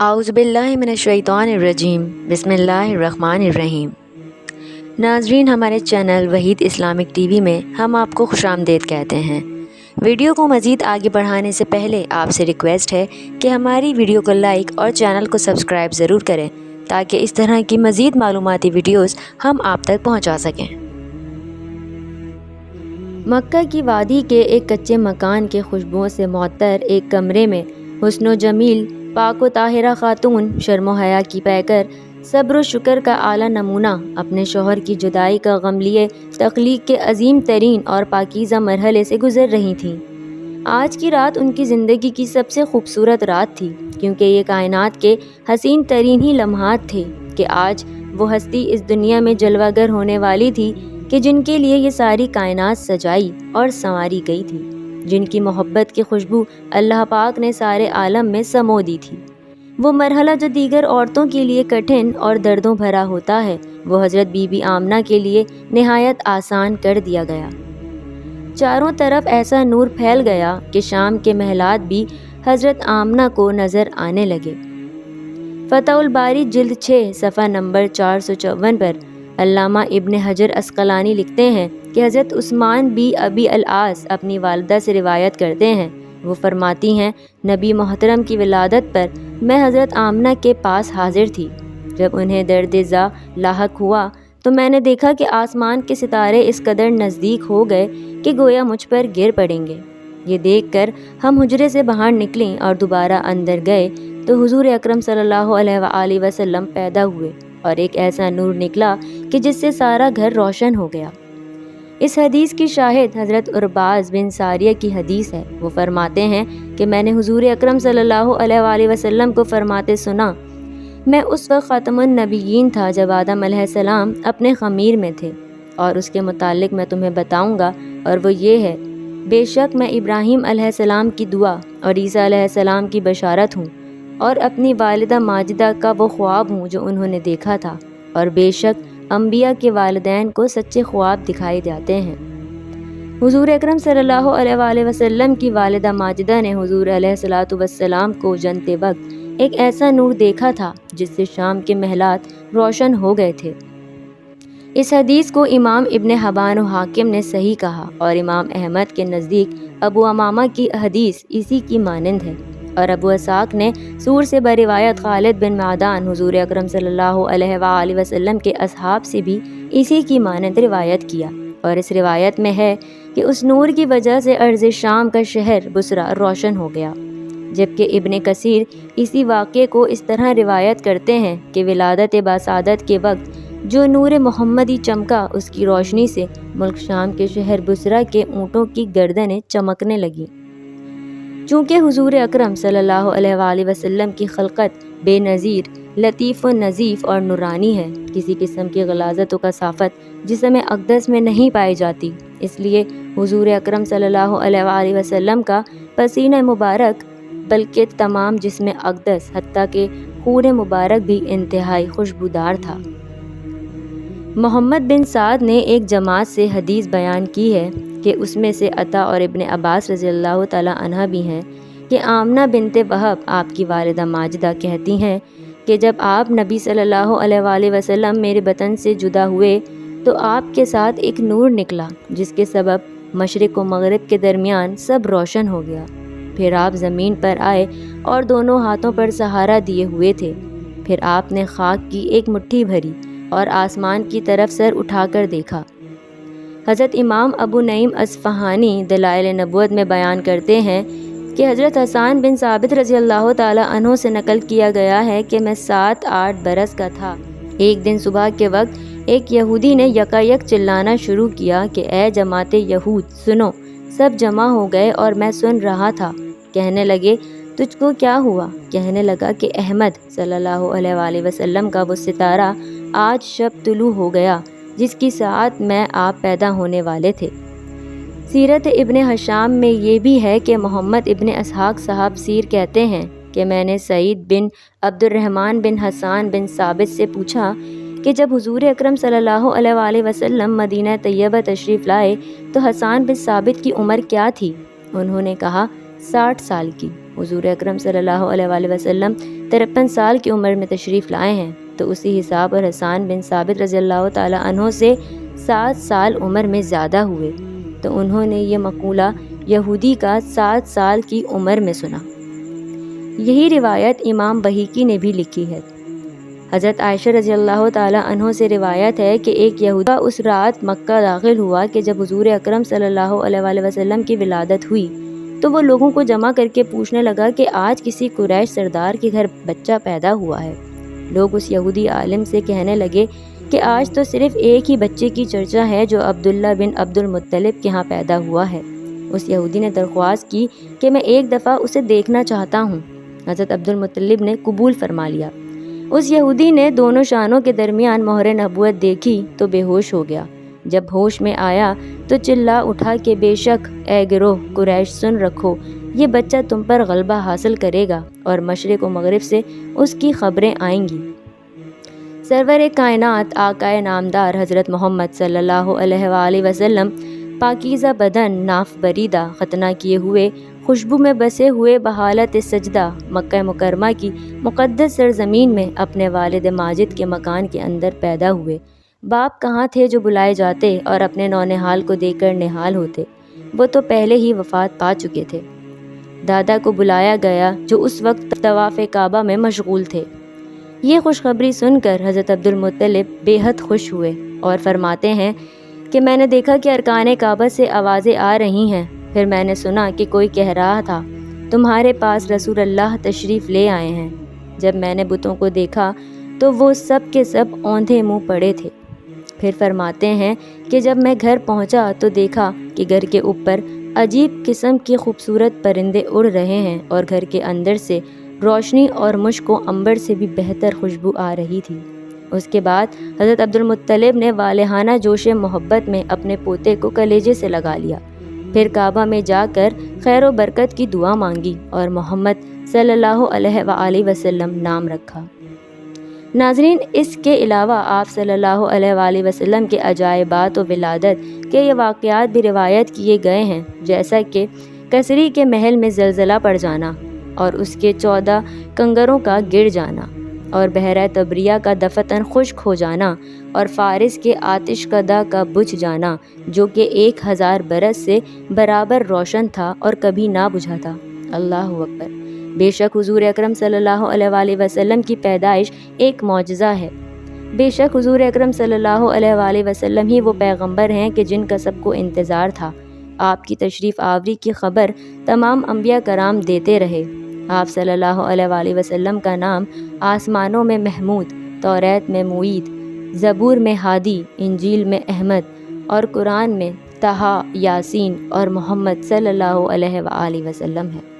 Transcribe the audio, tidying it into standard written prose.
اعوذ باللہ من الشیطان الرجیم بسم اللہ الرحمن الرحیم۔ ناظرین، ہمارے channel Waheed Islamic T V میں ہم آپ کو خوش آمدید کہتے ہیں۔ ویڈیو کو مزید آگے بڑھانے سے پہلے آپ سے ریکویسٹ ہے کہ ہماری ویڈیو کو لائک اور چینل کو سبسکرائب ضرور کریں تاکہ اس طرح کی مزید معلوماتی ویڈیوز ہم آپ تک پہنچا سکیں۔ مکہ کی وادی کے ایک کچے مکان کے خوشبوؤں سے معطر ایک کمرے میں حسن و جمیل، پاک و طاہرہ خاتون، شرم و حیا کی پیکر، صبر و شکر کا اعلیٰ نمونہ، اپنے شوہر کی جدائی کا غم لیے تخلیق کے عظیم ترین اور پاکیزہ مرحلے سے گزر رہی تھیں۔ آج کی رات ان کی زندگی کی سب سے خوبصورت رات تھی، کیونکہ یہ کائنات کے حسین ترین ہی لمحات تھے کہ آج وہ ہستی اس دنیا میں جلوہ گر ہونے والی تھی کہ جن کے لیے یہ ساری کائنات سجائی اور سنواری گئی تھی، جن کی محبت کی خوشبو اللہ پاک نے سارے عالم میں سمو دی تھی۔ وہ مرحلہ جو دیگر عورتوں کے لیے کٹھن اور دردوں بھرا ہوتا ہے، وہ حضرت بی بی آمنہ کے لیے نہایت آسان کر دیا گیا۔ چاروں طرف ایسا نور پھیل گیا کہ شام کے محلات بھی حضرت آمنہ کو نظر آنے لگے۔ فتح الباری جلد 6 صفحہ نمبر 454 پر علامہ ابن حجر عسقلانی لکھتے ہیں کہ حضرت عثمان بی ابی العاص اپنی والدہ سے روایت کرتے ہیں، وہ فرماتی ہیں، نبی محترم کی ولادت پر میں حضرت آمنہ کے پاس حاضر تھی۔ جب انہیں درد ذا لاحق ہوا تو میں نے دیکھا کہ آسمان کے ستارے اس قدر نزدیک ہو گئے کہ گویا مجھ پر گر پڑیں گے۔ یہ دیکھ کر ہم حجرے سے باہر نکلیں اور دوبارہ اندر گئے تو حضور اکرم صلی اللہ علیہ وآلہ وسلم پیدا ہوئے اور ایک ایسا نور نکلا کہ جس سے سارا گھر روشن ہو گیا۔ اس حدیث کی شاہد حضرت عرباض بن ساریہ کی حدیث ہے۔ وہ فرماتے ہیں کہ میں نے حضور اکرم صلی اللہ علیہ وآلہ وسلم کو فرماتے سنا، میں اس وقت خاتم النبیین تھا جب آدم علیہ السلام اپنے خمیر میں تھے، اور اس کے متعلق میں تمہیں بتاؤں گا، اور وہ یہ ہے، بے شک میں ابراہیم علیہ السلام کی دعا اور عیسیٰ علیہ السلام کی بشارت ہوں، اور اپنی والدہ ماجدہ کا وہ خواب ہوں جو انہوں نے دیکھا تھا، اور بے شک انبیاء کے والدین کو سچے خواب دکھائی جاتے ہیں۔ حضور اکرم صلی اللہ علیہ وآلہ وسلم کی والدہ ماجدہ نے حضور علیہ الصلوۃ والسلام کو جنتے وقت ایک ایسا نور دیکھا تھا جس سے شام کے محلات روشن ہو گئے تھے۔ اس حدیث کو امام ابن حبان و حاکم نے صحیح کہا، اور امام احمد کے نزدیک ابو امامہ کی حدیث اسی کی مانند ہے، اور ابو اسحاق نے سور سے بروایت خالد بن معدان حضور اکرم صلی اللہ علیہ وآلہ وسلم کے اصحاب سے بھی اسی کی مانند روایت کیا، اور اس روایت میں ہے کہ اس نور کی وجہ سے ارض شام کا شہر بصرہ روشن ہو گیا، جبکہ ابن کثیر اسی واقعے کو اس طرح روایت کرتے ہیں کہ ولادت باسعادت کے وقت جو نور محمدی چمکا، اس کی روشنی سے ملک شام کے شہر بصرہ کے اونٹوں کی گردنیں چمکنے لگیں۔ چونکہ حضور اکرم صلی اللہ علیہ وآلہ وسلم کی خلقت بے نظیر، لطیف و نظیف اور نورانی ہے، کسی قسم کی غلاظت و کثافت جسم اقدس میں نہیں پائی جاتی، اس لیے حضور اکرم صلی اللہ علیہ وآلہ وسلم کا پسینہ مبارک بلکہ تمام جسم اقدس حتیٰ کہ خون مبارک بھی انتہائی خوشبودار تھا۔ محمد بن سعد نے ایک جماعت سے حدیث بیان کی ہے کہ اس میں سے عطا اور ابن عباس رضی اللہ تعالی عنہ بھی ہیں کہ آمنہ بنت وہب آپ کی والدہ ماجدہ کہتی ہیں کہ جب آپ نبی صلی اللہ علیہ وآلہ وسلم میرے بطن سے جدا ہوئے تو آپ کے ساتھ ایک نور نکلا جس کے سبب مشرق و مغرب کے درمیان سب روشن ہو گیا۔ پھر آپ زمین پر آئے اور دونوں ہاتھوں پر سہارا دیے ہوئے تھے، پھر آپ نے خاک کی ایک مٹھی بھری اور آسمان کی طرف سر اٹھا کر دیکھا۔ حضرت امام ابو نعیم اصفہانی دلائل نبوت میں بیان کرتے ہیں کہ حضرت حسان بن ثابت رضی اللہ تعالی عنہ سے نقل کیا گیا ہے کہ میں 7-8 برس کا تھا۔ ایک دن صبح کے وقت ایک یہودی نے یکایک چلانا شروع کیا کہ اے جماعت یہود سنو، سب جمع ہو گئے اور میں سن رہا تھا۔ کہنے لگے تجھ کو کیا ہوا؟ کہنے لگا کہ احمد صلی اللہ علیہ وآلہ وسلم کا وہ ستارہ آج شب طلوع ہو گیا جس کی ساعت میں آپ پیدا ہونے والے تھے۔ سیرت ابن ہشام میں یہ بھی ہے کہ محمد ابن اسحاق صاحب سیر کہتے ہیں کہ میں نے سعید بن عبد الرحمن بن حسان بن ثابت سے پوچھا کہ جب حضور اکرم صلی اللہ علیہ وآلہ وسلم مدینہ طیبہ تشریف لائے تو حسان بن ثابت کی عمر کیا تھی؟ انہوں نے کہا 60 سال کی۔ حضور اکرم صلی اللہ علیہ وآلہ وسلم 53 سال کی عمر میں تشریف لائے ہیں، تو اسی حساب اور حسان بن ثابت رضی اللہ تعالیٰ عنہ سے 7 سال عمر میں زیادہ ہوئے، تو انہوں نے یہ مقولہ یہودی کا 7 سال کی عمر میں سنا۔ یہی روایت امام بہیقی نے بھی لکھی ہے۔ حضرت عائشہ رضی اللہ تعالیٰ عنہ سے روایت ہے کہ ایک یہودی اس رات مکہ داخل ہوا کہ جب حضور اکرم صلی اللہ علیہ وآلہ وسلم کی ولادت ہوئی تو وہ لوگوں کو جمع کر کے پوچھنے لگا کہ آج کسی قریش سردار کے گھر بچہ پیدا ہوا ہے۔ لوگ اس یہودی عالم سے کہنے لگے کہ آج تو صرف ایک ہی بچے کی چرچا ہے جو عبداللہ بن عبد المطلب کے ہاں پیدا ہوا ہے۔ اس یہودی نے درخواست کی کہ میں ایک دفعہ اسے دیکھنا چاہتا ہوں۔ حضرت عبد المطلب نے قبول فرما لیا۔ اس یہودی نے دونوں شانوں کے درمیان مہر نبوت دیکھی تو بے ہوش ہو گیا۔ جب ہوش میں آیا تو چلا اٹھا کہ بے شک اے گروہ قریش سن رکھو، یہ بچہ تم پر غلبہ حاصل کرے گا اور مشرق و مغرب سے اس کی خبریں آئیں گی۔ سرور کائنات آقائے نامدار حضرت محمد صلی اللہ علیہ وآلہ وسلم پاکیزہ بدن ناف بریدہ ختنہ کیے ہوئے خوشبو میں بسے ہوئے بحالت سجدہ مکہ مکرمہ کی مقدس سرزمین میں اپنے والد ماجد کے مکان کے اندر پیدا ہوئے۔ باپ کہاں تھے جو بلائے جاتے اور اپنے نونہال کو دیکھ کر نہال ہوتے؟ وہ تو پہلے ہی وفات پا چکے تھے۔ دادا کو بلایا گیا جو اس وقت طواف کعبہ میں مشغول تھے۔ یہ خوشخبری سن کر حضرت عبد المطلب بے حد خوش ہوئے اور فرماتے ہیں کہ میں نے دیکھا کہ ارکان کعبہ سے آوازیں آ رہی ہیں، پھر میں نے سنا کہ کوئی کہہ رہا تھا تمہارے پاس رسول اللہ تشریف لے آئے ہیں۔ جب میں نے بتوں کو دیکھا تو وہ سب کے سب اوندھے منہ پڑے تھے۔ پھر فرماتے ہیں کہ جب میں گھر پہنچا تو دیکھا کہ گھر کے اوپر عجیب قسم کے خوبصورت پرندے اڑ رہے ہیں اور گھر کے اندر سے روشنی اور مشک و عنبر سے بھی بہتر خوشبو آ رہی تھی۔ اس کے بعد حضرت عبد المطلب نے والہانہ جوش محبت میں اپنے پوتے کو کلیجے سے لگا لیا، پھر کعبہ میں جا کر خیر و برکت کی دعا مانگی اور محمد صلی اللہ علیہ وآلہ وسلم نام رکھا۔ ناظرین، اس کے علاوہ آپ صلی اللہ علیہ وآلہ وسلم کے عجائبات و ولادت کے یہ واقعات بھی روایت کیے گئے ہیں، جیسا کہ کسری کے محل میں زلزلہ پڑ جانا اور اس کے 14 کنگروں کا گر جانا، اور بحیرہ طبریہ کا دفتن خشک ہو جانا، اور فارس کے آتش کدہ کا بجھ جانا جو کہ 1000 برس سے برابر روشن تھا اور کبھی نہ بجھا تھا۔ اللہ اکبر! بے شک حضور اکرم صلی اللہ علیہ وآلہ وسلم کی پیدائش ایک معجزہ ہے۔ بے شک حضور اکرم صلی اللہ علیہ وآلہ وسلم ہی وہ پیغمبر ہیں کہ جن کا سب کو انتظار تھا۔ آپ کی تشریف آوری کی خبر تمام انبیاء کرام دیتے رہے۔ آپ صلی اللہ علیہ وآلہ وسلم کا نام آسمانوں میں محمود، توریت میں معید، زبور میں ہادی، انجیل میں احمد اور قرآن میں طٰہٰ، یاسین اور محمد صلی اللہ علیہ وآلہ وسلم ہے۔